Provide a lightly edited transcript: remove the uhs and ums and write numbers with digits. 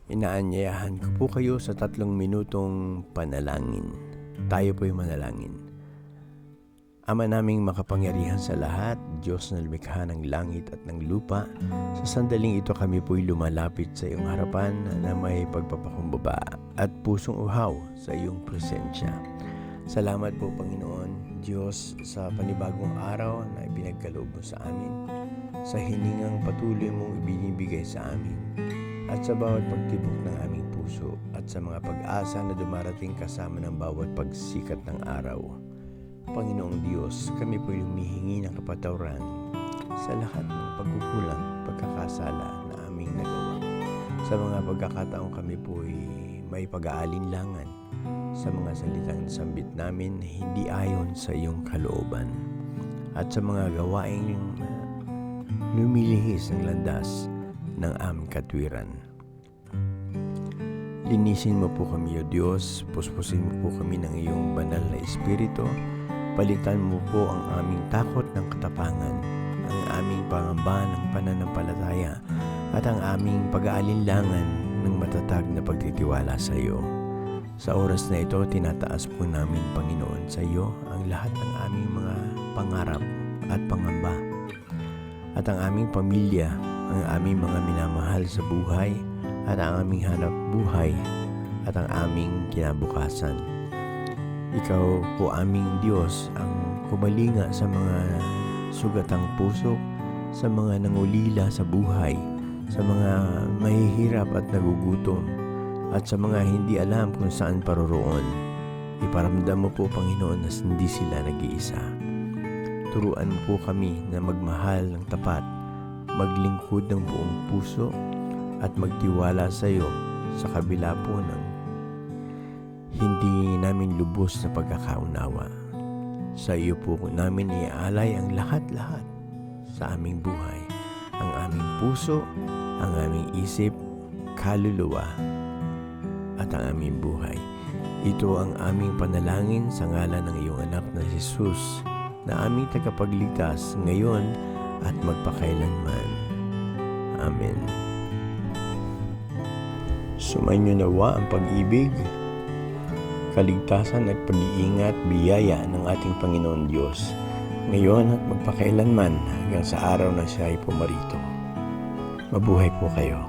Inaanyayahan ko po kayo sa 3 minutong panalangin. Tayo po'y manalangin. Ama naming makapangyarihan sa lahat, Diyos na lumikha ng langit at ng lupa, sa sandaling ito kami po'y lumalapit sa iyong harapan na may pagpapakumbaba at pusong uhaw sa iyong presensya. Salamat po, Panginoon Diyos, sa panibagong araw na ipinagkaloob mo sa amin, sa hiningang patuloy mong ibinibigay sa amin, at sa bawat pagtibok ng aming puso, at sa mga pag-asa na dumarating kasama ng bawat pagsikat ng araw. Panginoong Diyos, kami po'y humihingi ng kapatawaran sa lahat ng pagkukulang, pagkakasala na aming nagawa. Sa mga pagkakataong kami po'y may pag-aalinlangan sa mga salitang sambit namin na hindi ayon sa iyong kalooban, at sa mga gawaing lumilihis ng landas ng aming katwiran. Linisin mo po kami, O Diyos, puspusin mo po kami ng iyong banal na Espiritu. Palitan mo po ang aming takot ng katapangan, ang aming pangamba ng pananampalataya, at ang aming pag-aalinlangan ng matatag na pagtitiwala sa iyo. Sa oras na ito, tinataas po namin, Panginoon, sa iyo ang lahat ng aming mga pangarap at pangamba, at ang aming pamilya, ang aming mga minamahal sa buhay, at ang aming hanap buhay, at ang aming kinabukasan. Ikaw po aming Diyos ang kumalinga sa mga sugatang puso, sa mga nangulila sa buhay, sa mga mahihirap at nagugutom, at sa mga hindi alam kung saan paroroon. Iparamdam mo po, Panginoon, na hindi sila nag-iisa. Turuan mo po kami na magmahal ng tapat, maglingkod ng buong puso, at magtiwala sa iyo sa kabila po ng hindi namin lubos na pagkakaunawa. Sa iyo po namin iaalay ang lahat-lahat sa aming buhay, ang aming puso, ang aming isip, kaluluwa, at ang aming buhay. Ito ang aming panalangin sa ngalan ng iyong anak na Jesus, na aming tagapagligtas ngayon at magpakailanman. Amen. Sumainyo nawa ang pag-ibig, kaligtasan at pag-iingat, biyaya ng ating Panginoon Diyos, ngayon at magpakailanman hanggang sa araw na siya ay pumarito. Mabuhay po kayo.